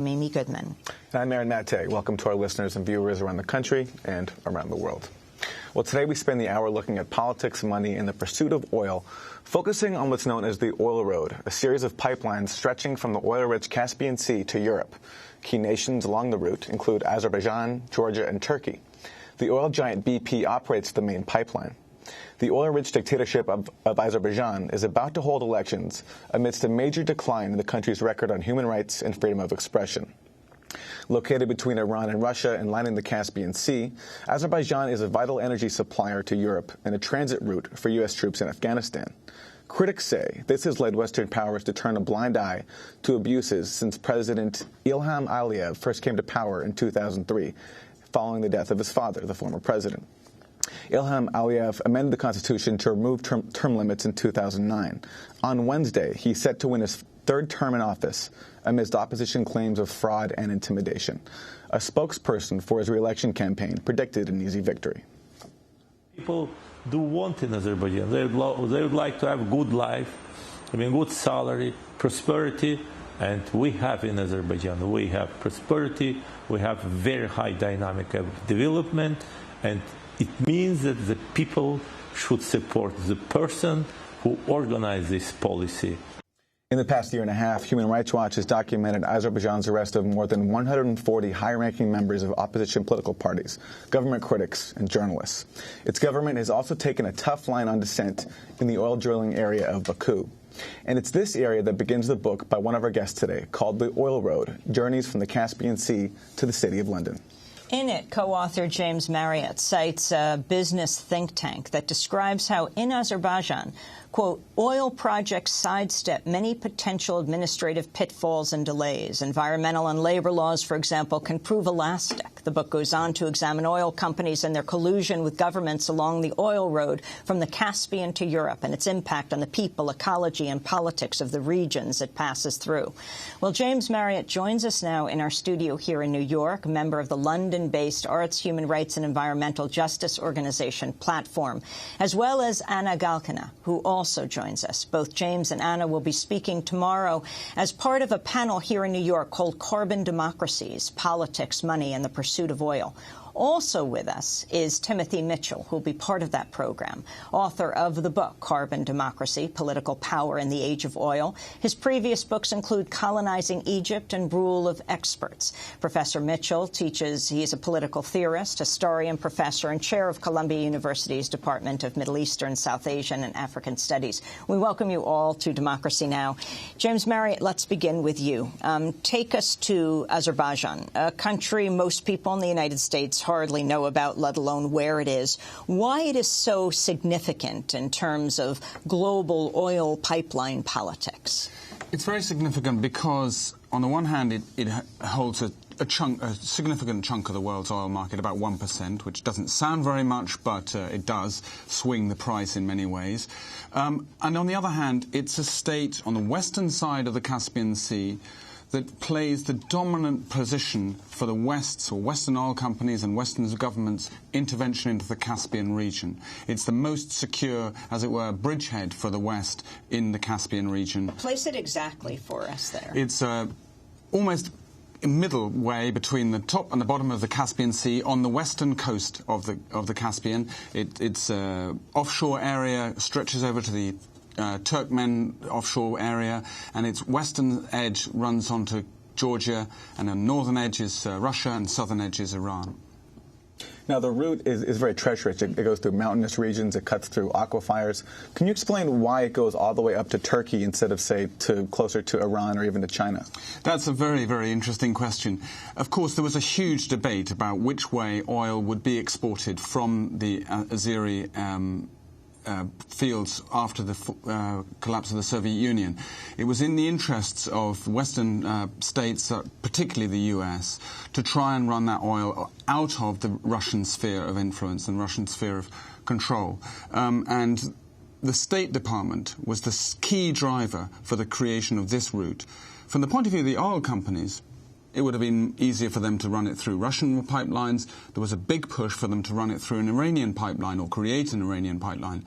Mimi Goodman. And I'm Aaron Matte. Welcome to our listeners and viewers around the country and around the world. Well, today we spend the hour looking at politics, money, and the pursuit of oil, focusing on what's known as the Oil Road, a series of pipelines stretching from the oil-rich Caspian Sea to Europe. Key nations along the route include Azerbaijan, Georgia, and Turkey. The oil giant BP operates the main pipeline. The oil-rich dictatorship of Azerbaijan is about to hold elections amidst a major decline in the country's record on human rights and freedom of expression. Located between Iran and Russia and lining the Caspian Sea, Azerbaijan is a vital energy supplier to Europe and a transit route for U.S. troops in Afghanistan. Critics say this has led Western powers to turn a blind eye to abuses since President Ilham Aliyev first came to power in 2003, following the death of his father, the former president. Ilham Aliyev amended the constitution to remove term limits in 2009. On Wednesday, he's set to win his third term in office amidst opposition claims of fraud and intimidation. A spokesperson for his re-election campaign predicted an easy victory. People do want in Azerbaijan. They would like to have a good life, good salary, prosperity, and we have in Azerbaijan. We have prosperity, we have very high dynamic of development, and it means that the people should support the person who organized this policy. In the past year and a half, Human Rights Watch has documented Azerbaijan's arrest of more than 140 high-ranking members of opposition political parties, government critics, and journalists. Its government has also taken a tough line on dissent in the oil drilling area of Baku. And it's this area that begins the book by one of our guests today, called The Oil Road, Journeys from the Caspian Sea to the City of London. In it, co-author James Marriott cites a business think tank that describes how in Azerbaijan, quote, oil projects sidestep many potential administrative pitfalls and delays. Environmental and labor laws, for example, can prove elastic. The book goes on to examine oil companies and their collusion with governments along the oil road from the Caspian to Europe and its impact on the people, ecology, and politics of the regions it passes through. Well, James Marriott joins us now in our studio here in New York, a member of the London-based Arts, Human Rights, and Environmental Justice Organization Platform, as well as Anna Galkina, who also joins us. Both James and Anna will be speaking tomorrow as part of a panel here in New York called Carbon Democracies, Politics, Money, and the Pursuit of Oil. Also with us is Timothy Mitchell, who will be part of that program, author of the book, Carbon Democracy, Political Power in the Age of Oil. His previous books include Colonizing Egypt and Rule of Experts. Professor Mitchell teaches, he is a political theorist, historian, professor, and chair of Columbia University's Department of Middle Eastern, South Asian, and African Studies. We welcome you all to Democracy Now! James Marriott, let's begin with you. Take us to Azerbaijan, a country most people in the United States hardly know about, let alone where it is. Why it is so significant in terms of global oil pipeline politics? It's very significant because, on the one hand, it holds a significant chunk of the world's oil market, about 1%, which doesn't sound very much, but it does swing the price in many ways. And on the other hand, it's a state on the western side of the Caspian Sea that plays the dominant position for the West's or Western oil companies and Western governments' intervention into the Caspian region. It's the most secure, as it were, bridgehead for the West in the Caspian region. Place it exactly for us there. It's almost a middle way between the top and the bottom of the Caspian Sea on the western coast of the Caspian. Its offshore area stretches over to the Turkmen offshore area, and its western edge runs onto Georgia, and the northern edge is Russia, and southern edge is Iran. Now, the route is very treacherous. It goes through mountainous regions. It cuts through aquifers. Can you explain why it goes all the way up to Turkey instead of, say, closer to Iran or even to China? That's a very, very interesting question. Of course, there was a huge debate about which way oil would be exported from the Azeri fields after the collapse of the Soviet Union. It was in the interests of Western states, particularly the US, to try and run that oil out of the Russian sphere of influence and Russian sphere of control. And the State Department was the key driver for the creation of this route. From the point of view of the oil companies, it would have been easier for them to run it through Russian pipelines. There was a big push for them to run it through an Iranian pipeline or create an Iranian pipeline.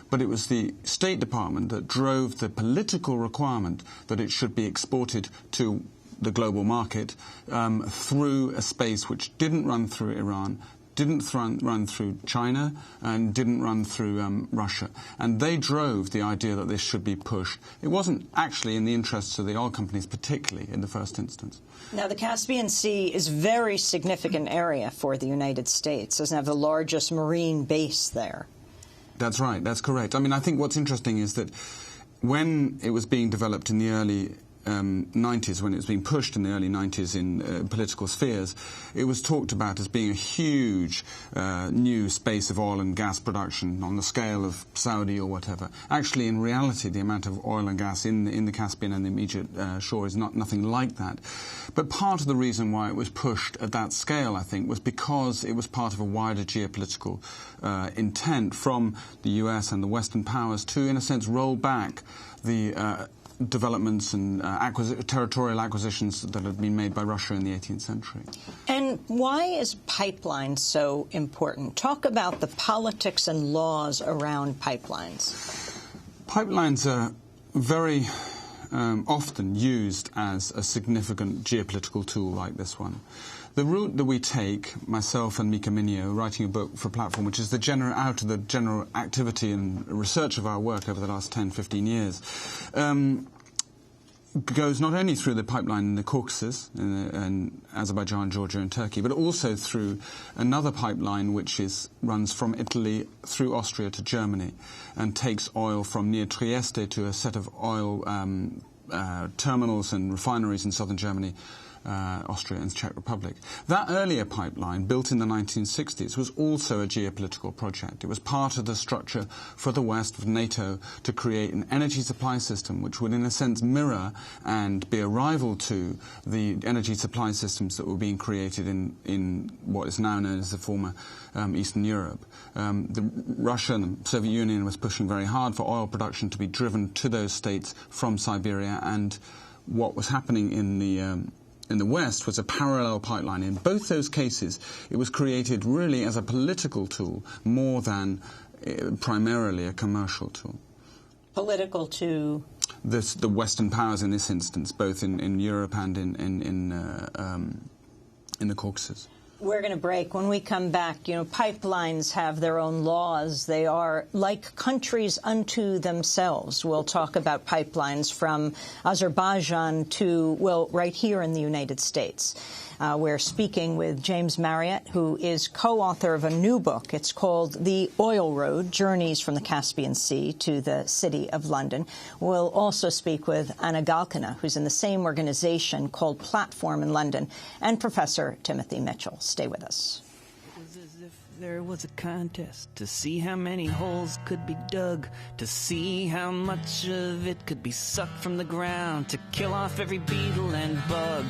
But it was the State Department that drove the political requirement that it should be exported to the global market through a space which didn't run through Iran, didn't run through China, and didn't run through Russia. And they drove the idea that this should be pushed. It wasn't actually in the interests of the oil companies, particularly in the first instance. Now, the Caspian Sea is a very significant area for the United States. It doesn't have the largest marine base there. That's right. That's correct. I mean, I think what's interesting is that when it was being developed in the early 90s, when it was being pushed in the early 90s in political spheres, it was talked about as being a huge new space of oil and gas production on the scale of Saudi or whatever. Actually, in reality, the amount of oil and gas in the Caspian and the immediate shore is nothing like that. But part of the reason why it was pushed at that scale, I think, was because it was part of a wider geopolitical intent from the US and the Western powers to, in a sense, roll back the developments and territorial acquisitions that had been made by Russia in the 18th century. And why is pipeline so important? Talk about the politics and laws around pipelines. Pipelines are very often used as a significant geopolitical tool like this one. The route that we take, myself and Mika Minio, writing a book for Platform, which is out of the general activity and research of our work over the last 10, 15 years, goes not only through the pipeline in the Caucasus, in Azerbaijan, Georgia and Turkey, but also through another pipeline which runs from Italy through Austria to Germany and takes oil from near Trieste to a set of oil terminals and refineries in southern Germany, Austria and the Czech Republic. That earlier pipeline, built in the 1960s, was also a geopolitical project. It was part of the structure for the West, of NATO, to create an energy supply system which would, in a sense, mirror and be a rival to the energy supply systems that were being created in what is now known as the former Eastern Europe. Russia and the Soviet Union was pushing very hard for oil production to be driven to those states from Siberia, and what was happening in the West was a parallel pipeline. In both those cases, it was created really as a political tool more than primarily a commercial tool. Political to? The Western powers in this instance, both in Europe and in the Caucasus. We're going to break. When we come back, pipelines have their own laws. They are like countries unto themselves. We'll talk about pipelines from Azerbaijan to, well, right here in the United States. We're speaking with James Marriott, who is co-author of a new book. It's called The Oil Road, Journeys from the Caspian Sea to the City of London. We'll also speak with Anna Galkina, who's in the same organization called Platform in London, and Professor Timothy Mitchell. Stay with us. It was as if there was a contest to see how many holes could be dug, to see how much of it could be sucked from the ground, to kill off every beetle and bug,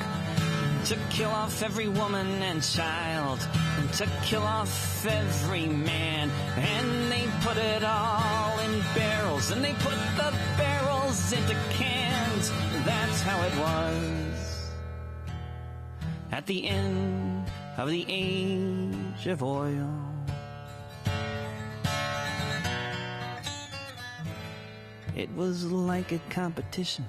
to kill off every woman and child, and to kill off every man. And they put it all in barrels, and they put the barrels into cans. That's how it was at the end of the age of oil. It was like a competition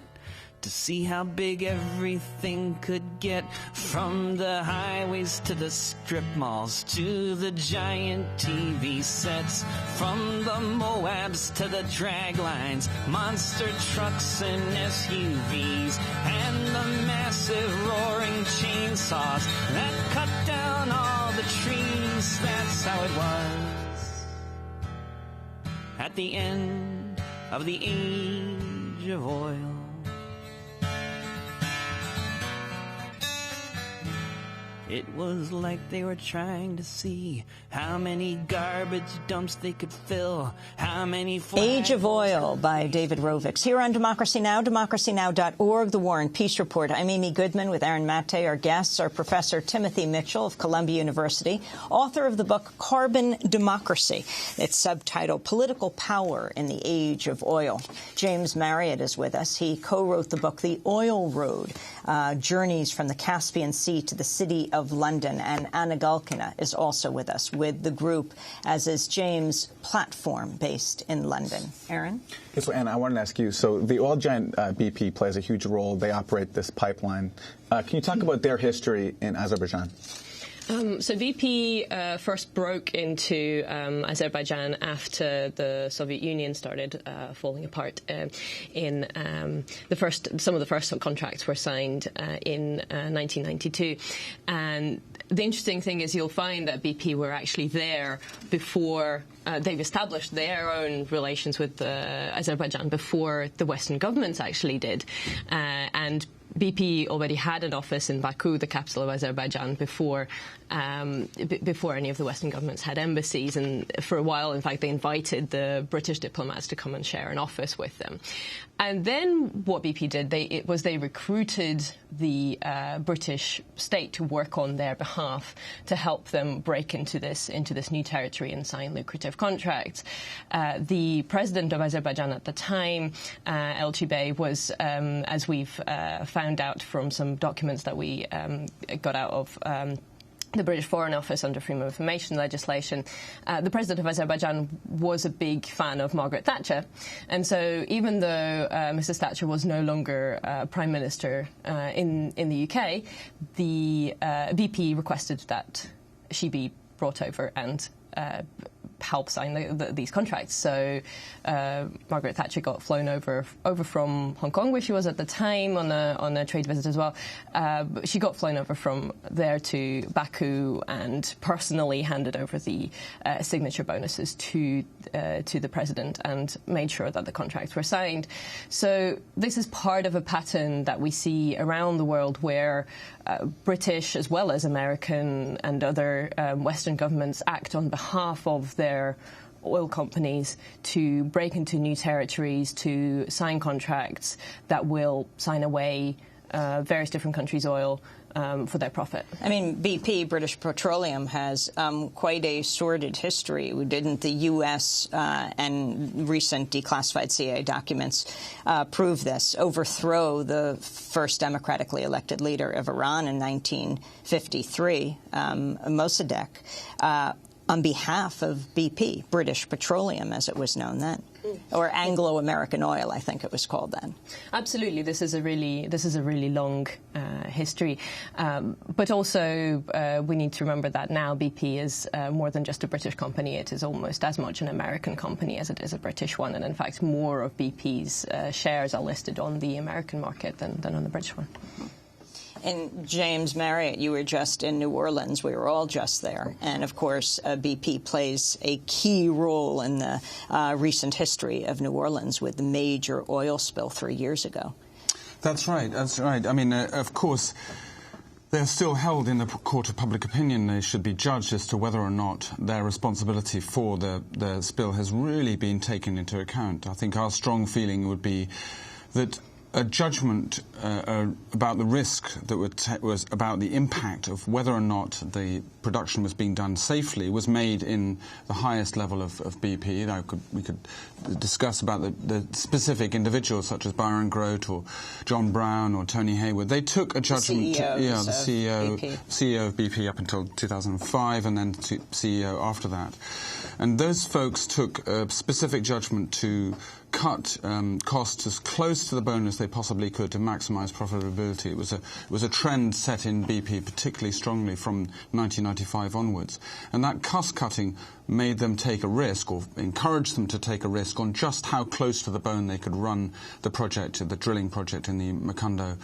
to see how big everything could get, from the highways to the strip malls to the giant TV sets, from the Moabs to the drag lines, monster trucks and SUVs, and the massive roaring chainsaws that cut down all the trees. That's how it was at the end of the age of oil. It was like they were trying to see how many garbage dumps they could fill, how many... Age of Oil by David Rovics. Here on Democracy Now!, democracynow.org, The War and Peace Report. I'm Amy Goodman with Aaron Mate. Our guests are Professor Timothy Mitchell of Columbia University, author of the book Carbon Democracy. It's subtitled Political Power in the Age of Oil. James Marriott is with us. He co-wrote the book The Oil Road, Journeys from the Caspian Sea to the City of London. And Anna Galkina is also with us with the group, as is James Platform, based in London. Aaron? Yes, so Anna, I wanted to ask you, so the oil giant BP plays a huge role. They operate this pipeline. Can you talk about their history in Azerbaijan? So BP first broke into Azerbaijan after the Soviet Union started falling apart. Some of the first subcontracts were signed in 1992, and the interesting thing is you'll find that BP were actually there before they've established their own relations with Azerbaijan before the Western governments actually did, and BP already had an office in Baku, the capital of Azerbaijan, before any of the Western governments had embassies. And for a while, in fact, they invited the British diplomats to come and share an office with them. And then what BP did, they recruited the British state to work on their behalf to help them break into this new territory and sign lucrative contracts. The president of Azerbaijan at the time, Elchibey, was, as we've found out from some documents that we got out of the British Foreign Office under freedom of information legislation, the president of Azerbaijan was a big fan of Margaret Thatcher. And so even though Mrs. Thatcher was no longer Prime Minister in the UK, the BP requested that she be brought over and help sign these contracts. So Margaret Thatcher got flown over from Hong Kong, where she was at the time on a trade visit as well. She got flown over from there to Baku and personally handed over the signature bonuses to the president and made sure that the contracts were signed. So this is part of a pattern that we see around the world where British as well as American and other Western governments act on behalf of their oil companies to break into new territories, to sign contracts that will sign away various different countries' oil for their profit. I mean, BP, British Petroleum, has quite a sordid history. Didn't the U.S. And recent declassified CIA documents prove this? Overthrow the first democratically elected leader of Iran in 1953, Mossadegh, on behalf of BP, British Petroleum, as it was known then. Or Anglo-American Oil, I think it was called then. Absolutely, this is a really long history, but also we need to remember that now BP is more than just a British company. It is almost as much an American company as it is a British one, and in fact, more of BP's shares are listed on the American market than on the British one. And James Marriott, you were just in New Orleans. We were all just there. And, of course, BP plays a key role in the recent history of New Orleans with the major oil spill 3 years ago. That's right. That's right. I mean, of course, they're still held in the court of public opinion. They should be judged as to whether or not their responsibility for the spill has really been taken into account. I think our strong feeling would be that a judgment about the risk that was about the impact of whether or not the production was being done safely was made in the highest level of BP. Now, we could discuss about the specific individuals such as Byron Grote or John Brown or Tony Hayward. They took a judgment. The CEO of BP up until 2005 and then CEO after that. And those folks took a specific judgment to cut costs as close to the bone as they possibly could to maximize profitability. It was a trend set in BP particularly strongly from 1995 onwards. And that cost-cutting made them take a risk, or encouraged them to take a risk, on just how close to the bone they could run the project, the drilling project in the Macondo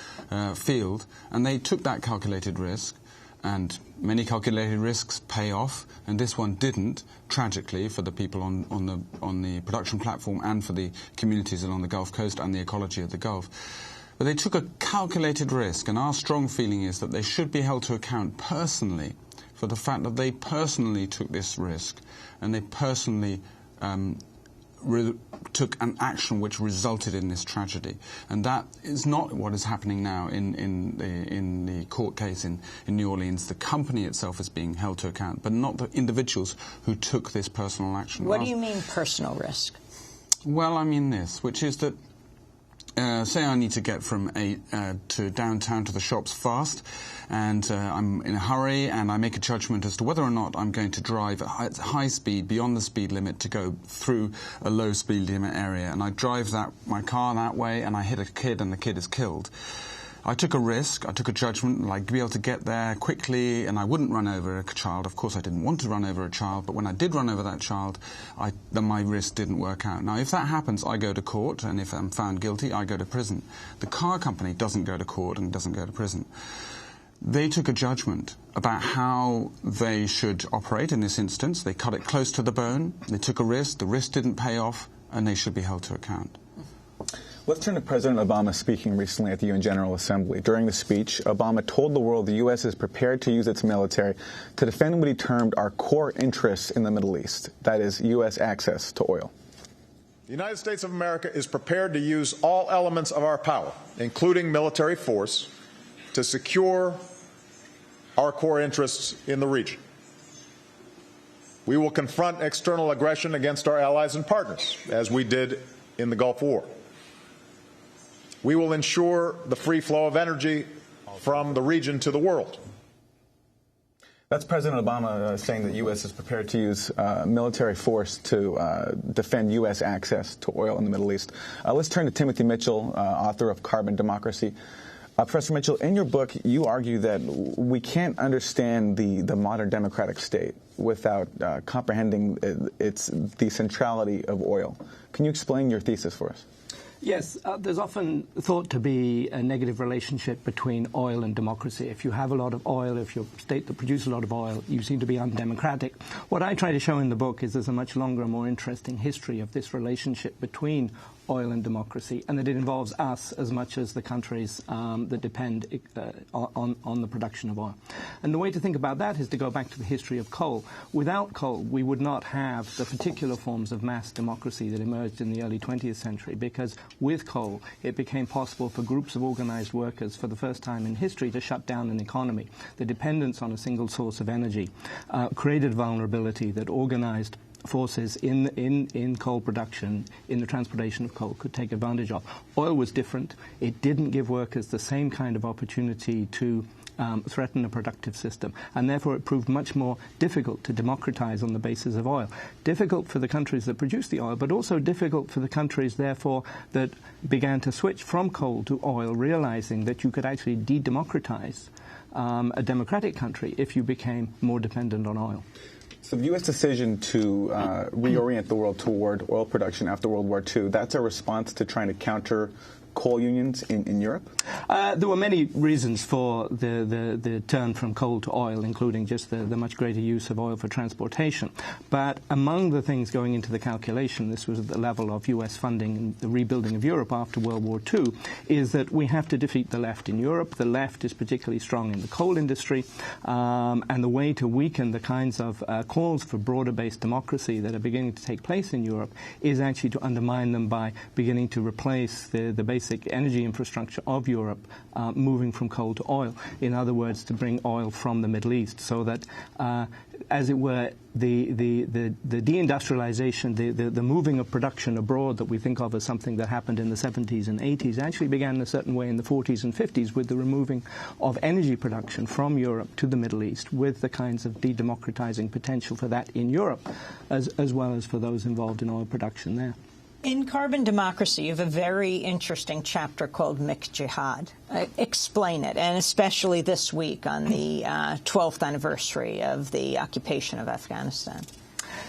field. And they took that calculated risk. And many calculated risks pay off, and this one didn't, tragically, for the people on the production platform and for the communities along the Gulf Coast and the ecology of the Gulf. But they took a calculated risk, and our strong feeling is that they should be held to account personally for the fact that they personally took this risk, and they personally took an action which resulted in this tragedy. And that is not what is happening now in the court case in New Orleans. The company itself is being held to account, but not the individuals who took this personal action. What do you mean personal risk? Well, I mean this, which is that say I need to get from to downtown to the shops fast, and I'm in a hurry, and I make a judgment as to whether or not I'm going to drive at high speed beyond the speed limit to go through a low speed limit area, and I drive my car that way, and I hit a kid, and the kid is killed. I took a risk, I took a judgment, I'd be able to get there quickly, and I wouldn't run over a child. Of course, I didn't want to run over a child, but when I did run over that child, then my risk didn't work out. Now, if that happens, I go to court, and if I'm found guilty, I go to prison. The car company doesn't go to court and doesn't go to prison. They took a judgment about how they should operate in this instance. They cut it close to the bone, they took a risk, the risk didn't pay off, and they should be held to account. Let's turn to President Obama speaking recently at the UN General Assembly. During the speech, Obama told the world the U.S. is prepared to use its military to defend what he termed our core interests in the Middle East, that is, U.S. access to oil. The United States of America is prepared to use all elements of our power, including military force, to secure our core interests in the region. We will confront external aggression against our allies and partners, as we did in the Gulf War. We will ensure the free flow of energy from the region to the world. That's President Obama saying that the U.S. is prepared to use military force to defend U.S. access to oil in the Middle East. Let's turn to Timothy Mitchell, author of Carbon Democracy. Professor Mitchell, in your book, you argue that we can't understand the modern democratic state without comprehending the centrality of oil. Can you explain your thesis for us? Yes, there's often thought to be a negative relationship between oil and democracy. If you have a lot of oil, if you're a state that produces a lot of oil, you seem to be undemocratic. What I try to show in the book is there's a much longer and more interesting history of this relationship between oil and democracy, and that it involves us as much as the countries that depend on the production of oil. And the way to think about that is to go back to the history of coal. Without coal, we would not have the particular forms of mass democracy that emerged in the early 20th century, because with coal, it became possible for groups of organized workers for the first time in history to shut down an economy. The dependence on a single source of energy created vulnerability that organized forces in coal production, in the transportation of coal, could take advantage of. Oil was different. It didn't give workers the same kind of opportunity to threaten a productive system, and therefore it proved much more difficult to democratize on the basis of oil. Difficult for the countries that produced the oil, but also difficult for the countries, therefore, that began to switch from coal to oil, realizing that you could actually de-democratize a democratic country if you became more dependent on oil. So the U.S. decision to reorient the world toward oil production after World War II, that's a response to trying to counter coal unions in Europe? There were many reasons for the turn from coal to oil, including just the much greater use of oil for transportation. But among the things going into the calculation, this was at the level of U.S. funding and the rebuilding of Europe after World War II, is that we have to defeat the left in Europe. The left is particularly strong in the coal industry, and the way to weaken the kinds of calls for broader-based democracy that are beginning to take place in Europe is actually to undermine them by beginning to replace the basic energy infrastructure of Europe moving from coal to oil. In other words, to bring oil from the Middle East, so that, as it were, the deindustrialization, the moving of production abroad that we think of as something that happened in the 70s and 80s actually began in a certain way in the 40s and 50s with the removing of energy production from Europe to the Middle East, with the kinds of de-democratizing potential for that in Europe, as well as for those involved in oil production there. In Carbon Democracy, you have a very interesting chapter called Jihad. Explain it, and especially this week on the 12th anniversary of the occupation of Afghanistan.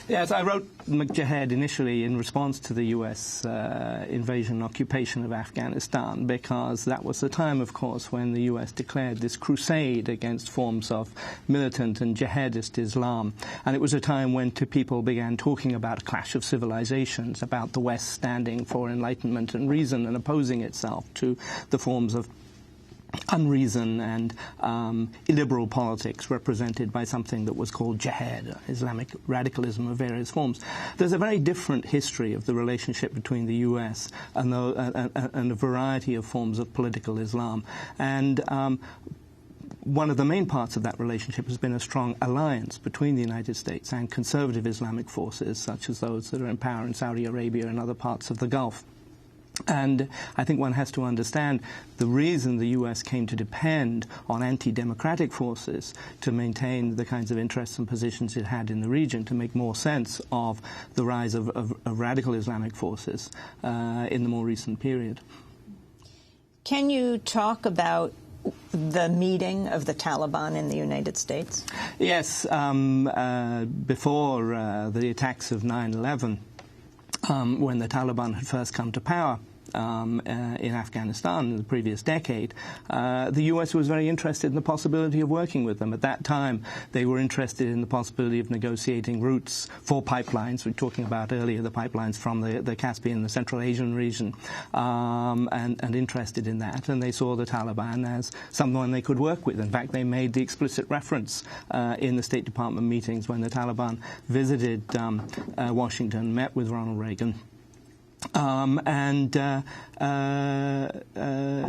Yes, I wrote Jihad initially in response to the U.S. Invasion and occupation of Afghanistan, because that was the time, of course, when the U.S. declared this crusade against forms of militant and jihadist Islam. And it was a time when people began talking about a clash of civilizations, about the West standing for enlightenment and reason and opposing itself to the forms of unreason and illiberal politics represented by something that was called jihad, Islamic radicalism of various forms. There's a very different history of the relationship between the U.S. and a variety of forms of political Islam. And one of the main parts of that relationship has been a strong alliance between the United States and conservative Islamic forces, such as those that are in power in Saudi Arabia and other parts of the Gulf. And I think one has to understand the reason the U.S. came to depend on anti-democratic forces to maintain the kinds of interests and positions it had in the region, to make more sense of the rise of radical Islamic forces in the more recent period. Can you talk about the meeting of the Taliban in the United States? Yes. Before the attacks of 9/11, when the Taliban had first come to power in Afghanistan in the previous decade, the U.S. was very interested in the possibility of working with them. At that time, they were interested in the possibility of negotiating routes for pipelines. We were talking about earlier the pipelines from the Caspian, the Central Asian region, and interested in that. And they saw the Taliban as someone they could work with. In fact, they made the explicit reference in the State Department meetings when the Taliban visited Washington, met with Ronald Reagan. They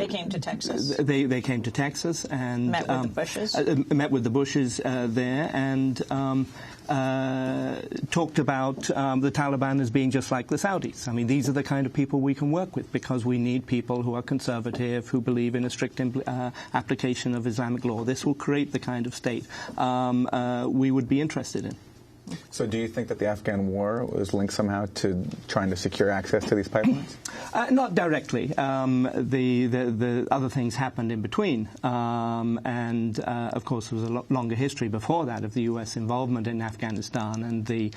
came to Texas. They came to Texas and met with the Bushes. Met with the Bushes there and talked about the Taliban as being just like the Saudis. I mean, these are the kind of people we can work with because we need people who are conservative, who believe in a strict application of Islamic law. This will create the kind of state we would be interested in. So do you think that the Afghan war was linked somehow to trying to secure access to these pipelines? Not directly. The other things happened in between. And, of course, there was a longer history before that of the U.S. involvement in Afghanistan and the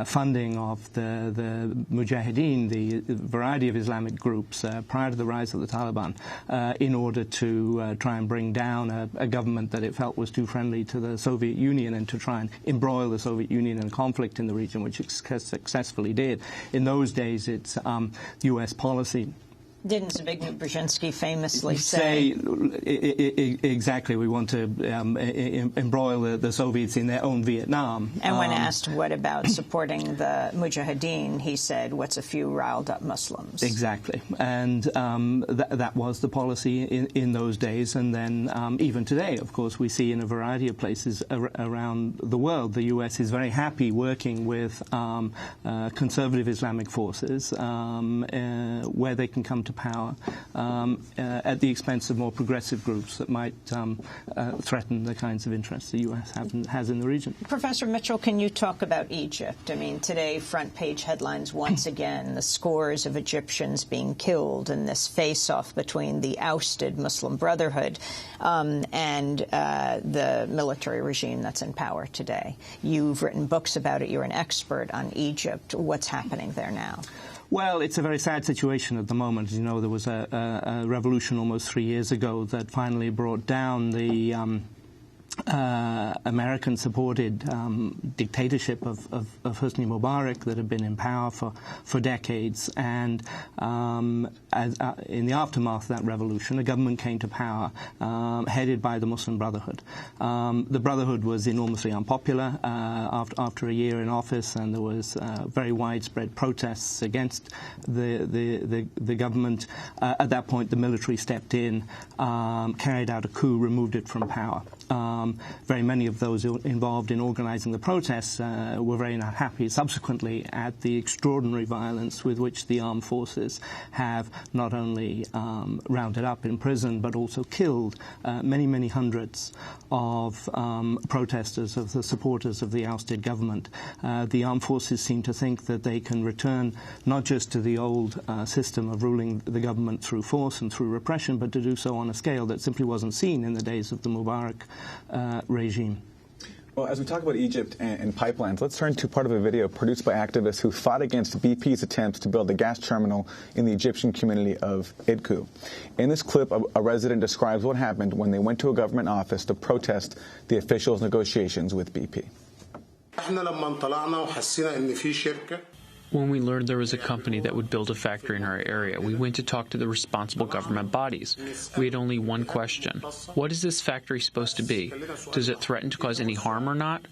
funding of the Mujahideen, the variety of Islamic groups prior to the rise of the Taliban in order to try and bring down a government that it felt was too friendly to the Soviet Union and to try and embroil the Soviet Union in conflict in the region, which it successfully did. In those days, it's U.S. policy. Didn't Zbigniew Brzezinski famously say exactly, we want to embroil the Soviets in their own Vietnam? And when asked what about supporting the Mujahideen, he said, what's a few riled-up Muslims? Exactly. And that was the policy in those days. And then even today, of course, we see in a variety of places around the world, the U.S. is very happy working with conservative Islamic forces where they can come to power at the expense of more progressive groups that might threaten the kinds of interests the U.S. has in the region. Professor Mitchell, can you talk about Egypt? I mean, today, front-page headlines once again, the scores of Egyptians being killed in this face-off between the ousted Muslim Brotherhood and the military regime that's in power today. You've written books about it. You're an expert on Egypt. What's happening there now? Well, it's a very sad situation at the moment. You know, there was a revolution almost 3 years ago that finally brought down the American-supported dictatorship of Hosni Mubarak that had been in power for decades. And in the aftermath of that revolution, a government came to power headed by the Muslim Brotherhood. The Brotherhood was enormously unpopular after a year in office, and there was very widespread protests against the government. At that point, the military stepped in, carried out a coup, removed it from power. Very many of those involved in organizing the protests were very unhappy subsequently at the extraordinary violence with which the armed forces have not only rounded up in prison but also killed many, many hundreds of protesters, of the supporters of the ousted government. The armed forces seem to think that they can return not just to the old system of ruling the government through force and through repression, but to do so on a scale that simply wasn't seen in the days of the Mubarak regime. Well, as we talk about Egypt and pipelines, let's turn to part of a video produced by activists who fought against BP's attempts to build a gas terminal in the Egyptian community of Idku. In this clip, a resident describes what happened when they went to a government office to protest the officials' negotiations with BP. When we learned there was a company that would build a factory in our area, we went to talk to the responsible government bodies. We had only one question. What is this factory supposed to be? Does it threaten to cause any harm or not?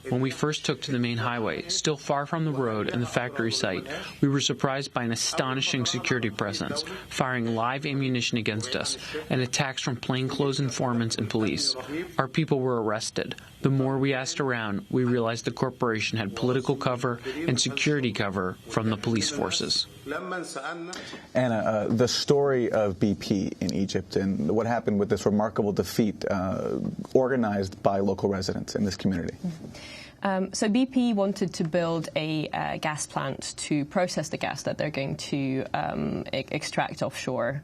When we first took to the main highway, still far from the road and the factory site, we were surprised by an astonishing security presence, firing live ammunition against us, and attacks from plainclothes informants and police. Our people were arrested. The more we asked around, we realized the corporation had political cover and security cover from the police forces. Anna, the story of BP in Egypt and what happened with this remarkable defeat organized by local residents in this community. So BP wanted to build a gas plant to process the gas that they're going to extract offshore,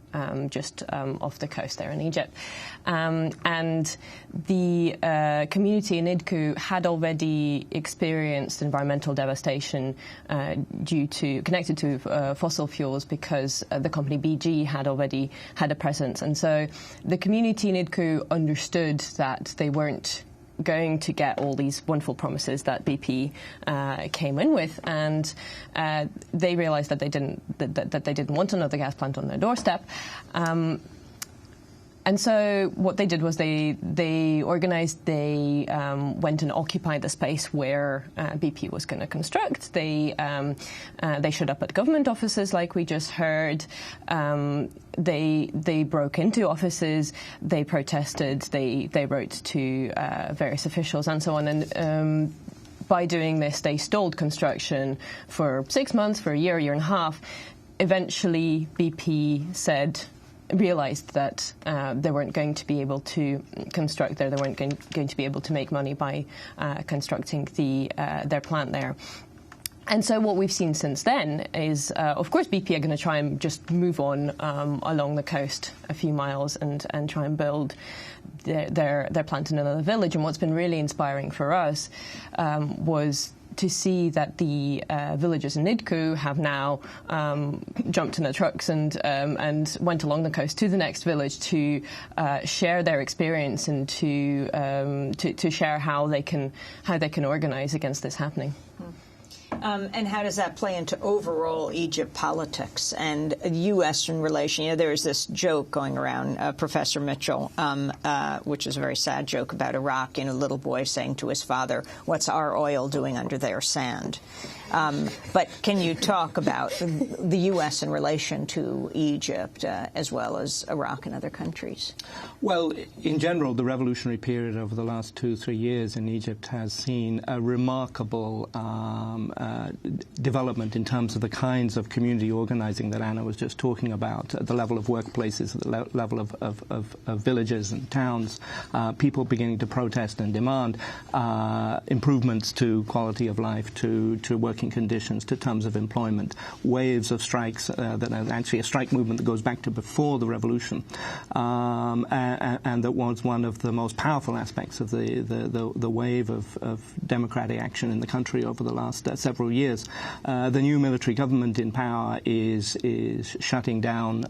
just off the coast there in Egypt. And the community in Idku had already experienced environmental devastation connected to fossil fuels because the company BG had already had a presence. And so the community in Idku understood that they weren't going to get all these wonderful promises that BP came in with, and they realised that they didn't want another gas plant on their doorstep. And so what they did was they organised, they went and occupied the space where BP was going to construct. They showed up at government offices like we just heard. They broke into offices, they protested, they wrote to various officials and so on. And by doing this, they stalled construction for 6 months, for a year and a half. Eventually, BP realised that they weren't going to be able to construct there. They weren't going to be able to make money by constructing their plant there. And so what we've seen since then is, of course, BP are going to try and just move on along the coast a few miles and try and build their plant in another village. And what's been really inspiring for us was to see that the villagers in Idku have now jumped in their trucks and went along the coast to the next village to share their experience and to share how they can organise against this happening. And how does that play into overall Egypt politics and U.S.-Western relation? You know, there's this joke going around, Professor Mitchell, which is a very sad joke about Iraq, a little boy saying to his father, "What's our oil doing under their sand?" But can you talk about the U.S. in relation to Egypt as well as Iraq and other countries? Well, in general, the revolutionary period over the last 2-3 years in Egypt has seen a remarkable development in terms of the kinds of community organizing that Anna was just talking about, at the level of workplaces, at the level of villages and towns, people beginning to protest and demand improvements to quality of life, to working conditions, to terms of employment, waves of strikes that are actually a strike movement that goes back to before the revolution, and that was one of the most powerful aspects of the wave of democratic action in the country over the last several years. The new military government in power is shutting down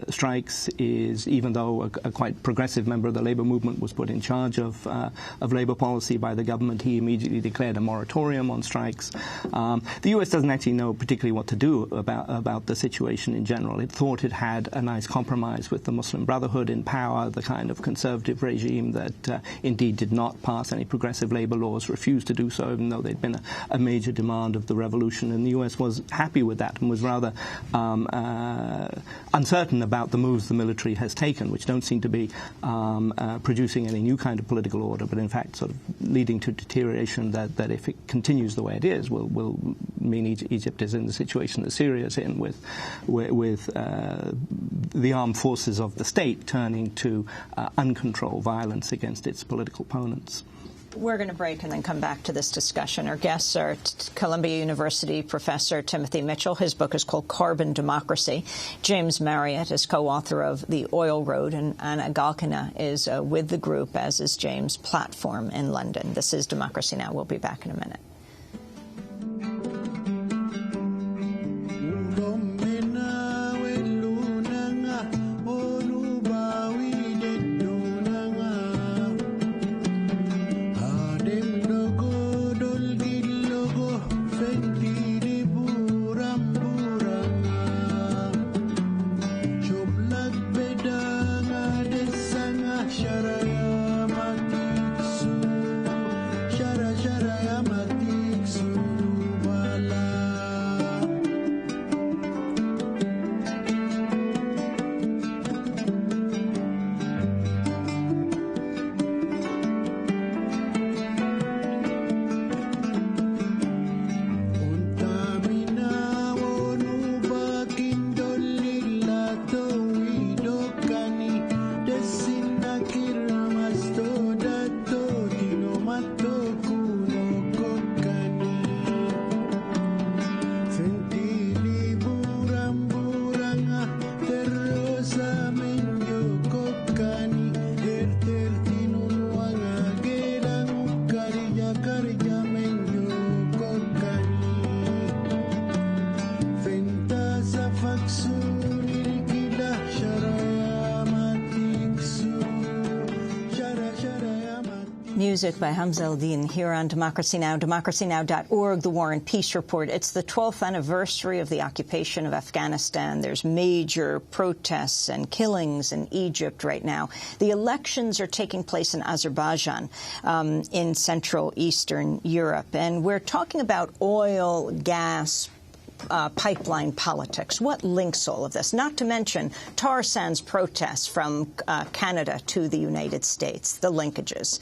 strikes, even though a quite progressive member of the Labour movement was put in charge of Labour policy by the government, he immediately declared a moratorium on strikes. The U.S. doesn't actually know particularly what to do about the situation in general. It thought it had a nice compromise with the Muslim Brotherhood in power, the kind of conservative regime that indeed did not pass any progressive labor laws, refused to do so, even though they'd been a major demand of the revolution. And the U.S. was happy with that and was rather uncertain about the moves the military has taken, which don't seem to be producing any new kind of political order, but in fact sort of leading to deterioration that if it continues the way it is, will mean Egypt is in the situation that Syria is in, with the armed forces of the state turning to uncontrolled violence against its political opponents. We're going to break and then come back to this discussion. Our guests are Columbia University professor Timothy Mitchell. His book is called Carbon Democracy. James Marriott is co-author of The Oil Road, and Anna Galkina is with the group, as is James Platform in London. This is Democracy Now! We'll be back in a minute. Music by Hamza Al-Din here on Democracy Now!, democracynow.org, The War and Peace Report. It's the 12th anniversary of the occupation of Afghanistan. There's major protests and killings in Egypt right now. The elections are taking place in Azerbaijan, in Central Eastern Europe. And we're talking about oil, gas, pipeline politics. What links all of this? Not to mention tar sands protests from Canada to the United States, the linkages.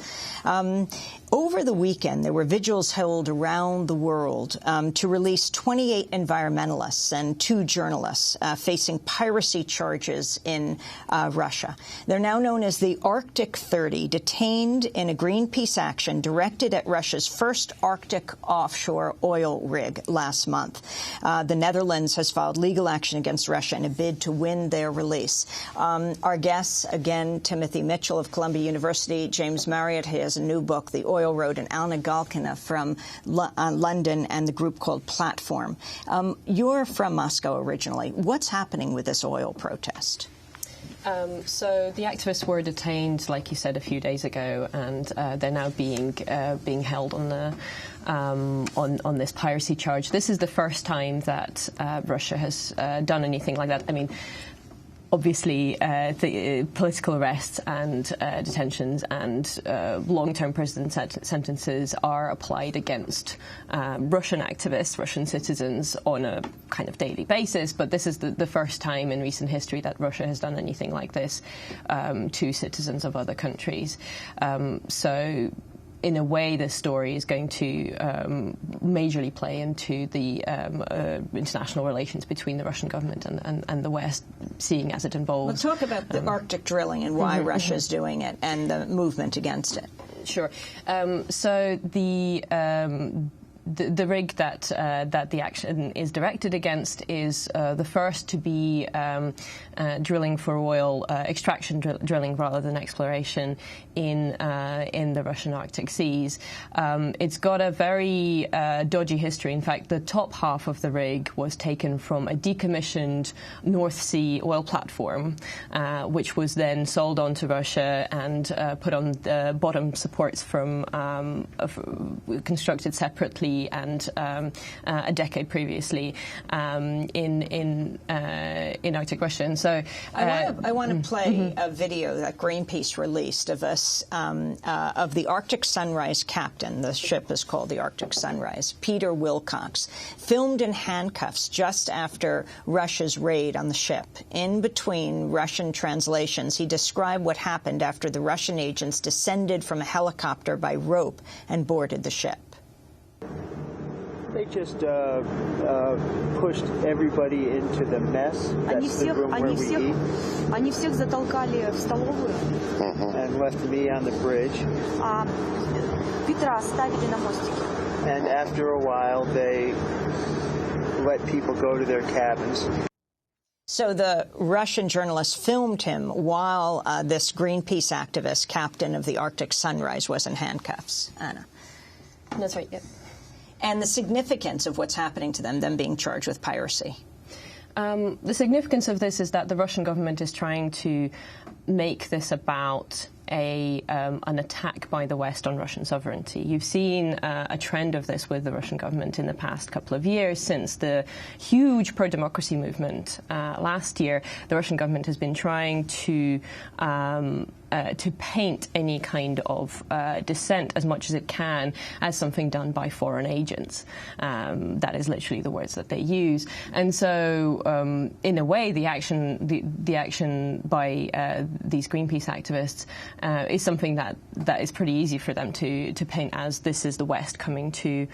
Over the weekend, there were vigils held around the world to release 28 environmentalists and 2 journalists facing piracy charges in Russia. They're now known as the Arctic 30, detained in a Greenpeace action directed at Russia's first Arctic offshore oil rig last month. The Netherlands has filed legal action against Russia in a bid to win their release. Our guests, again, Timothy Mitchell of Columbia University, James Marriott, he has a new book, The Oil Road, and Anna Galkina from London and the group called Platform. You're from Moscow originally. What's happening with this oil protest? So the activists were detained, like you said, a few days ago, and they're now being held on the on this piracy charge. This is the first time that Russia has done anything like that. I mean, obviously, the political arrests and detentions and long-term prison sentences are applied against Russian activists, Russian citizens, on a kind of daily basis. But this is the first time in recent history that Russia has done anything like this to citizens of other countries. So, in a way, this story is going to majorly play into the international relations between the Russian government and the West, seeing as it involves... Let's talk about the Arctic drilling and why Russia is doing it and the movement against it. Sure. So the rig that the action is directed against is the first to be drilling for oil, extraction drilling rather than exploration in the Russian Arctic seas. It's got a very dodgy history. In fact, the top half of the rig was taken from a decommissioned North Sea oil platform, which was then sold on to Russia and put on the bottom supports from constructed separately and a decade previously in Arctic Russia. And so I want to play a video that Greenpeace released of us of the Arctic Sunrise captain. The ship is called the Arctic Sunrise, Peter Wilcox, filmed in handcuffs just after Russia's raid on the ship. In between Russian translations, he described what happened after the Russian agents descended from a helicopter by rope and boarded the ship. They just pushed everybody into the mess. That's the room where we eat. Они всех затолкали в столовую. And left me on the bridge. Петра оставили на мостике. And after a while, they let people go to their cabins. So the Russian journalist filmed him while this Greenpeace activist, captain of the Arctic Sunrise, was in handcuffs. Anna. That's right, yeah. And the significance of what's happening to them being charged with piracy. The significance of this is that the Russian government is trying to make this about an attack by the West on Russian sovereignty. You've seen a trend of this with the Russian government in the past couple of years. Since the huge pro-democracy movement last year, the Russian government has been trying to paint any kind of dissent as much as it can as something done by foreign agents. That is literally the words that they use. And so, in a way, the action by these Greenpeace activists is something that is pretty easy for them to paint as this is the West coming to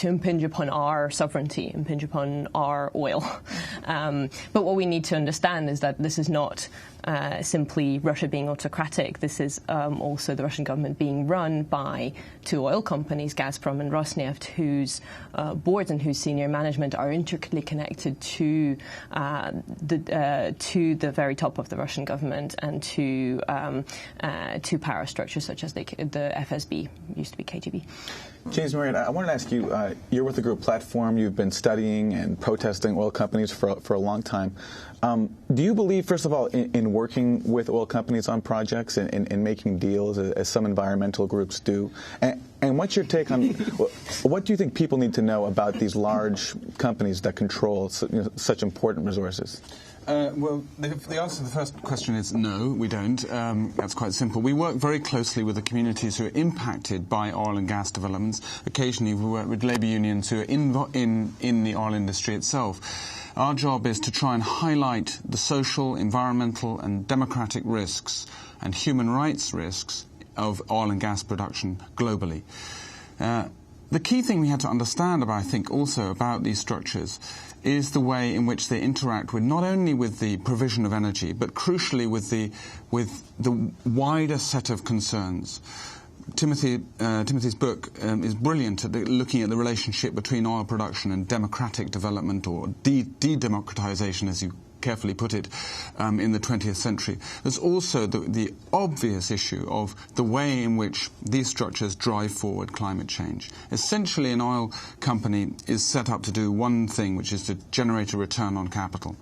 impinge upon our sovereignty, impinge upon our oil. But what we need to understand is that this is not simply Russia being autocratic. This is also the Russian government being run by 2 oil companies, Gazprom and Rosneft, whose boards and whose senior management are intricately connected to the very top of the Russian government and to power structures such as the FSB, used to be KGB. James Marriott, I wanted to ask you, you're with the group Platform. You've been studying and protesting oil companies for a long time. Do you believe, first of all, in working with oil companies on projects and making deals, as some environmental groups do? And what's your take on what do you think people need to know about these large companies that control such important resources? Well, the answer to the first question is no, we don't. That's quite simple. We work very closely with the communities who are impacted by oil and gas developments. Occasionally we work with labour unions who are in the oil industry itself. Our job is to try and highlight the social, environmental and democratic risks and human rights risks of oil and gas production globally. The key thing we have to understand about, I think, also about these structures is the way in which they interact with not only with the provision of energy, but crucially with the wider set of concerns. Timothy's book is brilliant at looking at the relationship between oil production and democratic development, or de-democratization, as you carefully put it, in the 20th century. There's also the obvious issue of the way in which these structures drive forward climate change. Essentially, an oil company is set up to do one thing, which is to generate a return on capital.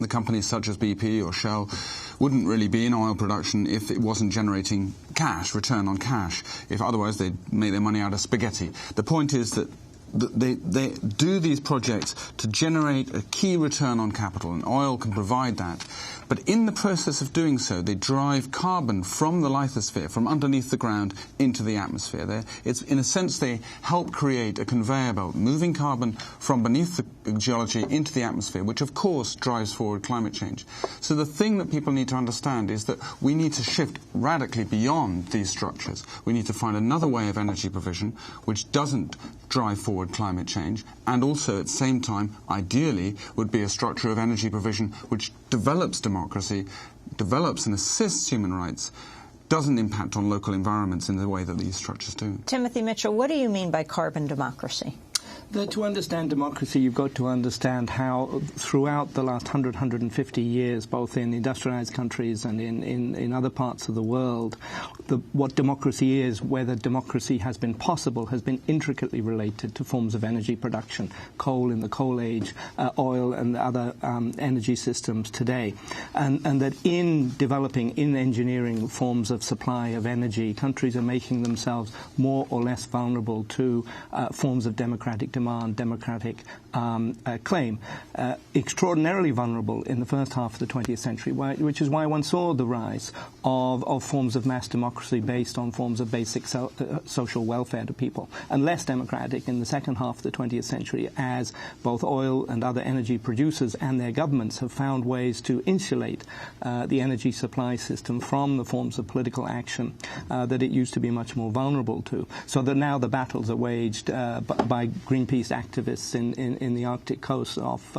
The companies such as BP or Shell wouldn't really be in oil production if it wasn't generating cash, return on cash. If otherwise they'd make their money out of spaghetti. The point is that they do these projects to generate a key return on capital, and oil can provide that. But in the process of doing so, they drive carbon from the lithosphere, from underneath the ground, into the atmosphere. In a sense, they help create a conveyor belt, moving carbon from beneath the geology into the atmosphere, which of course drives forward climate change. So the thing that people need to understand is that we need to shift radically beyond these structures. We need to find another way of energy provision which doesn't drive forward climate change, and also at the same time, ideally, would be a structure of energy provision which develops democracy, develops and assists human rights, doesn't impact on local environments in the way that these structures do. Timothy Mitchell, what do you mean by carbon democracy? To understand democracy, you've got to understand how throughout the last 100, 150 years, both in industrialized countries and in other parts of the world, what democracy is, whether democracy has been possible, has been intricately related to forms of energy production, coal in the coal age, oil and other energy systems today. And that in developing, in engineering forms of supply of energy, countries are making themselves more or less vulnerable to forms of democratic demand, democratic claim, extraordinarily vulnerable in the first half of the 20th century, which is why one saw the rise of forms of mass democracy based on forms of basic social welfare to people, and less democratic in the second half of the 20th century, as both oil and other energy producers and their governments have found ways to insulate the energy supply system from the forms of political action that it used to be much more vulnerable to. So that now the battles are waged by Greenpeace activists in the Arctic coast off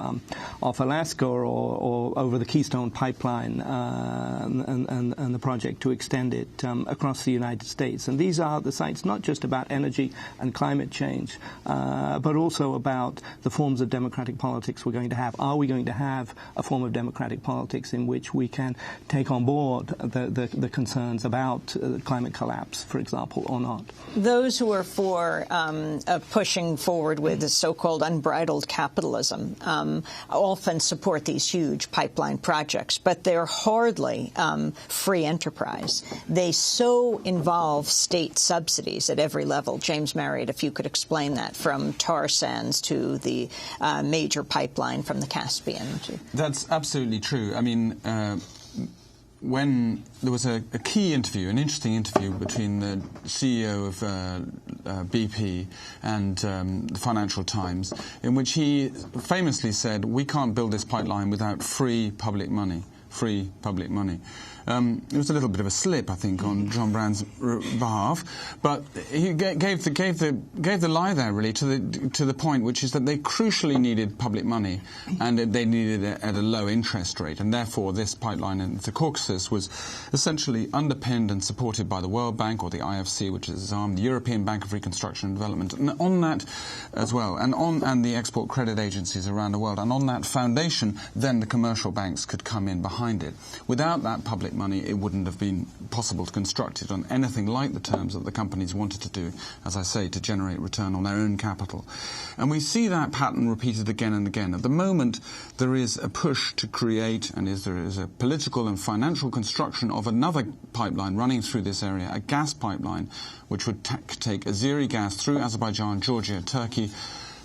Alaska, or over the Keystone Pipeline and the project to extend it across the United States. And these are the sites not just about energy and climate change, but also about the forms of democratic politics we're going to have. Are we going to have a form of democratic politics in which we can take on board the concerns about climate collapse, for example, or not? Those who are for pushing forward with the so-called unbridled capitalism often support these huge pipeline projects, but they're hardly free enterprise. They so involve state subsidies at every level. James Marriott, if you could explain that, from tar sands to the major pipeline from the Caspian. That's absolutely true. I mean, when there was a key interview, an interesting interview between the CEO of BP and the Financial Times, in which he famously said, we can't build this pipeline without free public money. Free public money. It was a little bit of a slip, I think, on John Brand's behalf, but he gave the lie there, really, to the point, which is that they crucially needed public money, and they needed it at a low interest rate, and therefore this pipeline in the Caucasus was essentially underpinned and supported by the World Bank, or the IFC, which is its arm, the European Bank of Reconstruction and Development, and on that as well, and the export credit agencies around the world, and on that foundation, then the commercial banks could come in behind behind it. Without that public money, it wouldn't have been possible to construct it on anything like the terms that the companies wanted to do, as I say, to generate return on their own capital. And we see that pattern repeated again and again. At the moment, there is a push to create, and there is a political and financial construction of another pipeline running through this area, a gas pipeline, which would take Azeri gas through Azerbaijan, Georgia, Turkey,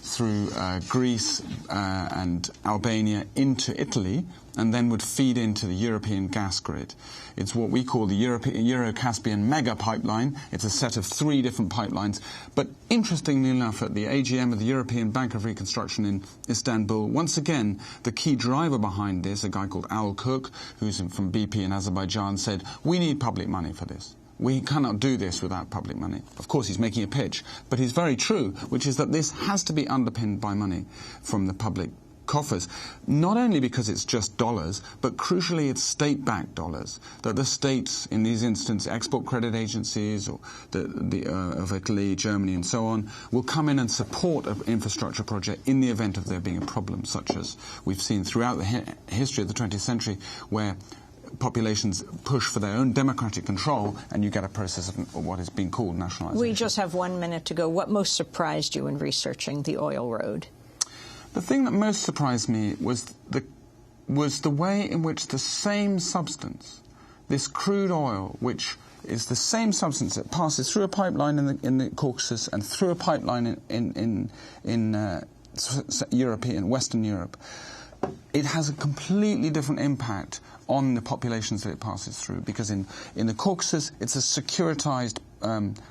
through Greece and Albania into Italy, and then would feed into the European gas grid. It's what we call the Euro-Caspian mega pipeline. It's a set of 3 different pipelines. But interestingly enough, at the AGM of the European Bank of Reconstruction in Istanbul, once again, the key driver behind this, a guy called Al Cook, who's from BP in Azerbaijan, said, we need public money for this. We cannot do this without public money. Of course, he's making a pitch, but he's very true, which is that this has to be underpinned by money from the public coffers, not only because it's just dollars, but crucially it's state-backed dollars, that the states, in these instances, export credit agencies or of Italy, Germany and so on, will come in and support an infrastructure project in the event of there being a problem, such as we've seen throughout the history of the 20th century, where populations push for their own democratic control, and you get a process of what is being called nationalization. We just have 1 minute to go. What most surprised you in researching the oil road? The thing that most surprised me was the way in which the same substance, this crude oil, which is the same substance that passes through a pipeline in the Caucasus and through a pipeline in Western Europe, it has a completely different impact on the populations that it passes through, because in the Caucasus it's a securitized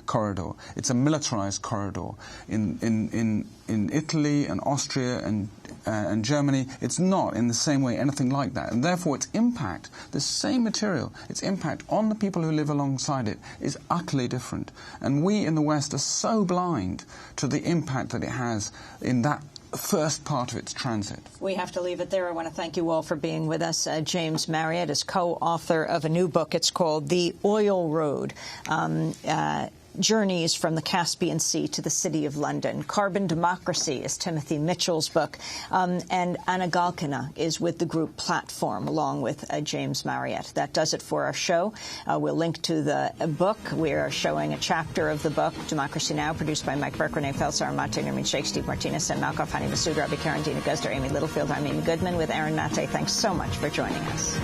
corridor, it's a militarized corridor. In Italy and Austria and Germany, it's not in the same way anything like that, and therefore its impact, the same material, its impact on the people who live alongside it is utterly different. And we in the West are so blind to the impact that it has in that first part of its transit. We have to leave it there. I want to thank you all for being with us. James Marriott is co-author of a new book. It's called The Oil Road. Journeys from the Caspian Sea to the City of London. Carbon Democracy is Timothy Mitchell's book. And Anna Galkina is with the group Platform, along with James Marriott. That does it for our show. We'll link to the book. We are showing a chapter of the book, Democracy Now!, produced by Mike Burke, Renee Felsar, Mate Nermin Sheikh, Steve Martinez, and Malcolm Hani Masood, Rabbi Karen, Dina Guzder, Amy Littlefield. I'm Amy Goodman with Aaron Mate. Thanks so much for joining us.